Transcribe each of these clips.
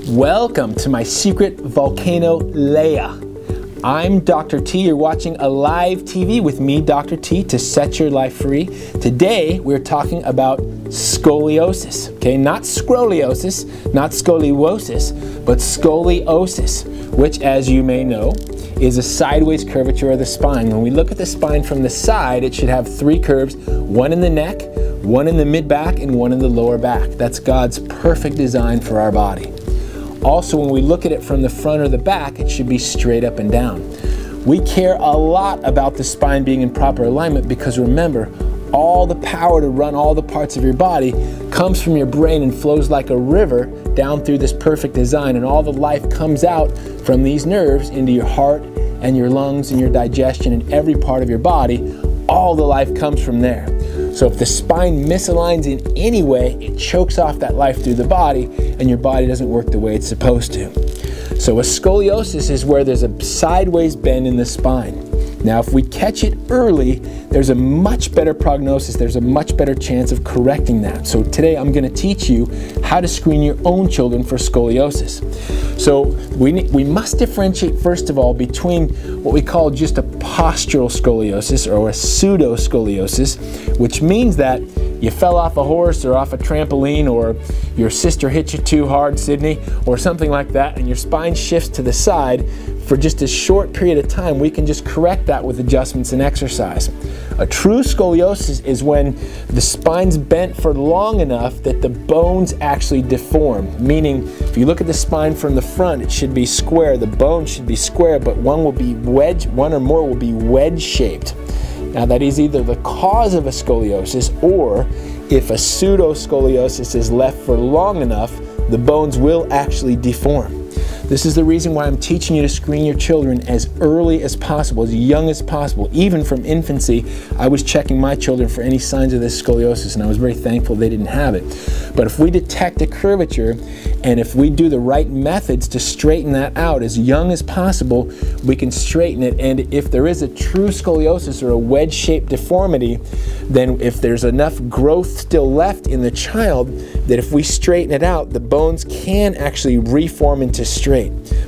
Welcome to my secret volcano layer. I'm Dr. T. You're watching a live TV with me, Dr. T, to set your life free. Today, we're talking about scoliosis. Okay, not scroliosis, not scoliosis, but scoliosis, which, as you may know, is a sideways curvature of the spine. When we look at the spine from the side, it should have three curves, one in the neck, one in the mid-back, and one in the lower back. That's God's perfect design for our body. Also, when we look at it from the front or the back, it should be straight up and down. We care a lot about the spine being in proper alignment because remember, all the power to run all the parts of your body comes from your brain and flows like a river down through this perfect design, and all the life comes out from these nerves into your heart and your lungs and your digestion and every part of your body. All the life comes from there. So if the spine misaligns in any way, it chokes off that life through the body and your body doesn't work the way it's supposed to. So a scoliosis is where there's a sideways bend in the spine. Now if we catch it early, there's a much better prognosis, there's a much better chance of correcting that. So today I'm going to teach you how to screen your own children for scoliosis. So we must differentiate first of all between what we call just a postural scoliosis or a pseudo-scoliosis, which means that you fell off a horse or off a trampoline, or your sister hit you too hard, Sydney, or something like that, and your spine shifts to the side for just a short period of time. We can just correct that with adjustments and exercise. A true scoliosis is when the spine's bent for long enough that the bones actually deform. Meaning, if you look at the spine from the front, it should be square, the bones should be square, but one or more will be wedge shaped. Now that is either the cause of a scoliosis, or if a pseudoscoliosis is left for long enough, the bones will actually deform. This is the reason why I'm teaching you to screen your children as early as possible, as young as possible. Even from infancy, I was checking my children for any signs of this scoliosis, and I was very thankful they didn't have it. But if we detect a curvature, and if we do the right methods to straighten that out as young as possible, we can straighten it. And if there is a true scoliosis or a wedge-shaped deformity, then if there's enough growth still left in the child, that if we straighten it out, the bones can actually reform into straight.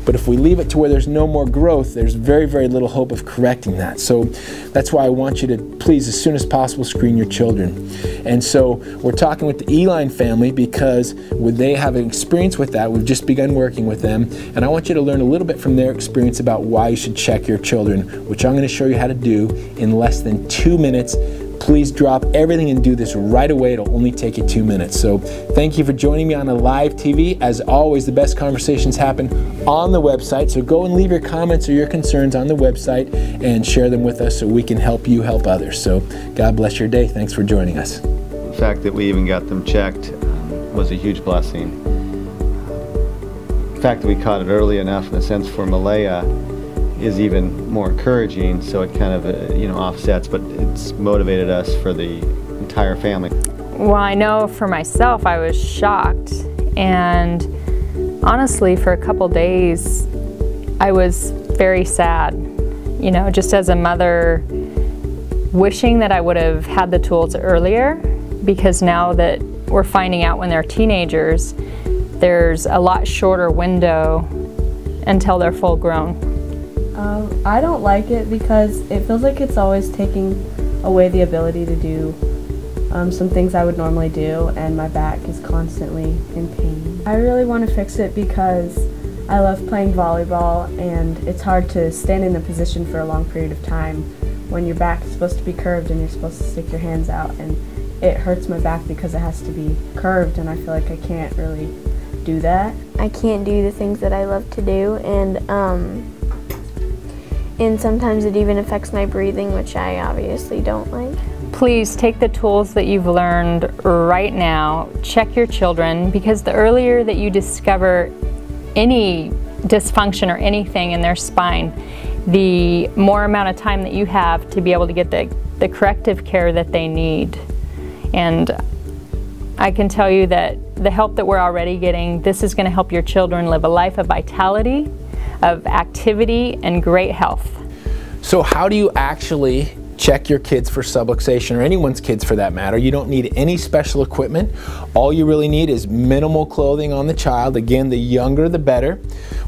But if we leave it to where there's no more growth, there's very, very little hope of correcting that. So that's why I want you to please, as soon as possible, screen your children. And so we're talking with the Eline family because they have an experience with that. We've just begun working with them, and I want you to learn a little bit from their experience about why you should check your children, which I'm going to show you how to do in less than 2 minutes. Please drop everything and do this right away. It'll only take you 2 minutes. So thank you for joining me on a live TV. As always, the best conversations happen on the website. So go and leave your comments or your concerns on the website and share them with us so we can help you help others. So God bless your day. Thanks for joining us. The fact that we even got them checked was a huge blessing. The fact that we caught it early enough, in a sense, for Malaya is even more encouraging, so it kind of offsets, but it's motivated us for the entire family. Well, I know for myself I was shocked, and honestly for a couple days I was very sad, just as a mother, wishing that I would have had the tools earlier, because now that we're finding out when they're teenagers, there's a lot shorter window until they're full grown. I don't like it because it feels like it's always taking away the ability to do some things I would normally do, and my back is constantly in pain. I really want to fix it because I love playing volleyball, and it's hard to stand in a position for a long period of time when your back is supposed to be curved and you're supposed to stick your hands out, and it hurts my back because it has to be curved, and I feel like I can't really do that. I can't do the things that I love to do, and sometimes it even affects my breathing, which I obviously don't like. Please take the tools that you've learned right now, check your children, because the earlier that you discover any dysfunction or anything in their spine, the more amount of time that you have to be able to get the corrective care that they need. And I can tell you that the help that we're already getting, this is going to help your children live a life of vitality, of activity, and great health. So how do you actually check your kids for subluxation, or anyone's kids for that matter. You don't need any special equipment. All you really need is minimal clothing on the child. Again, the younger the better.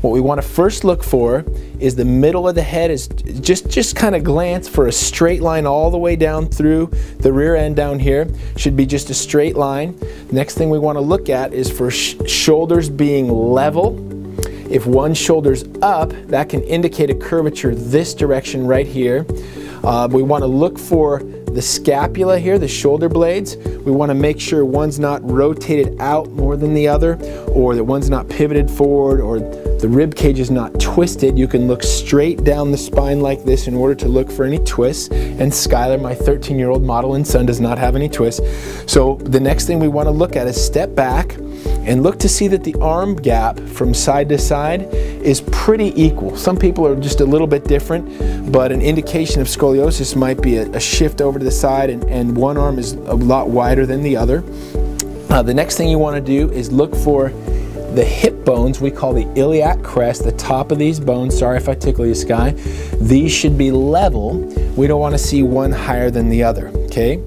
What we want to first look for is the middle of the head is just kind of glance for a straight line all the way down through the rear end down here. Should be just a straight line. Next thing we want to look at is for shoulders being level. If one shoulder's up, that can indicate a curvature this direction right here. We want to look for the scapula here, the shoulder blades. We want to make sure one's not rotated out more than the other, or that one's not pivoted forward, or the rib cage is not twisted. You can look straight down the spine like this in order to look for any twists. And Skylar, my 13-year-old model and son, does not have any twists. So the next thing we want to look at is step back and look to see that the arm gap from side to side is pretty equal. Some people are just a little bit different, but an indication of scoliosis might be a shift over to the side, and one arm is a lot wider than the other. The next thing you want to do is look for the hip bones. We call the iliac crest, the top of these bones. Sorry if I tickle you, Sky. These should be level. We don't want to see one higher than the other, okay?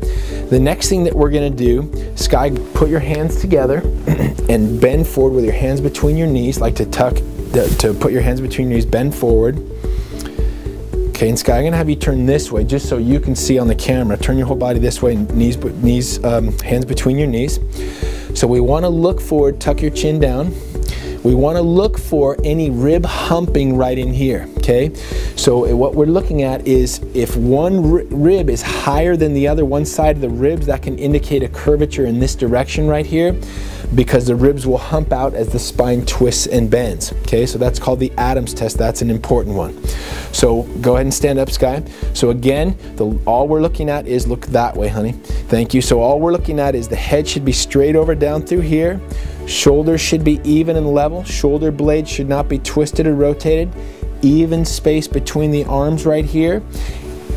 The next thing that we're going to do, Sky, put your hands together and bend forward with your hands between your knees, like to put your hands between your knees, bend forward. Okay, and Sky, I'm going to have you turn this way just so you can see on the camera. Turn your whole body this way, hands between your knees. So we want to look forward, tuck your chin down. We want to look for any rib humping right in here, okay? So what we're looking at is if one rib is higher than the other, one side of the ribs, that can indicate a curvature in this direction right here, because the ribs will hump out as the spine twists and bends, okay? So that's called the Adams test. That's an important one. So go ahead and stand up, Sky. So again, all we're looking at is, look that way, honey. Thank you. So all we're looking at is the head should be straight over down through here. Shoulders should be even and level. Shoulder blades should not be twisted or rotated. Even space between the arms right here.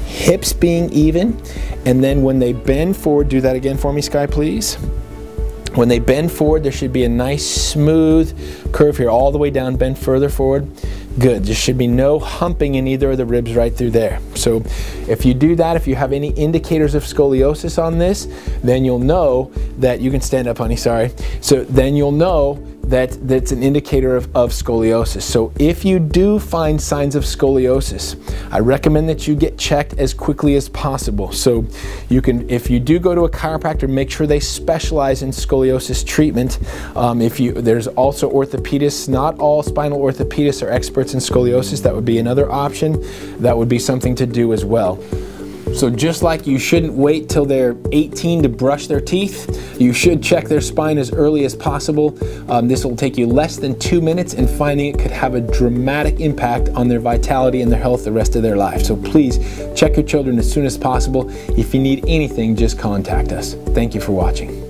Hips being even. And then when they bend forward, do that again for me, Sky, please. When they bend forward, there should be a nice smooth curve here all the way down. Bend further forward. Good. There should be no humping in either of the ribs right through there. So if you do that, if you have any indicators of scoliosis on this, then you'll know that you can stand up, honey, sorry. So then you'll know that that's an indicator of scoliosis. So if you do find signs of scoliosis, I recommend that you get checked as quickly as possible. So you can, if you do go to a chiropractor, make sure they specialize in scoliosis treatment. There's also orthopedists. Not all spinal orthopedists are experts in scoliosis. That would be another option. That would be something to do as well. So just like you shouldn't wait till they're 18 to brush their teeth, you should check their spine as early as possible. This will take you less than 2 minutes, and finding it could have a dramatic impact on their vitality and their health the rest of their life. So please check your children as soon as possible. If you need anything, just contact us. Thank you for watching.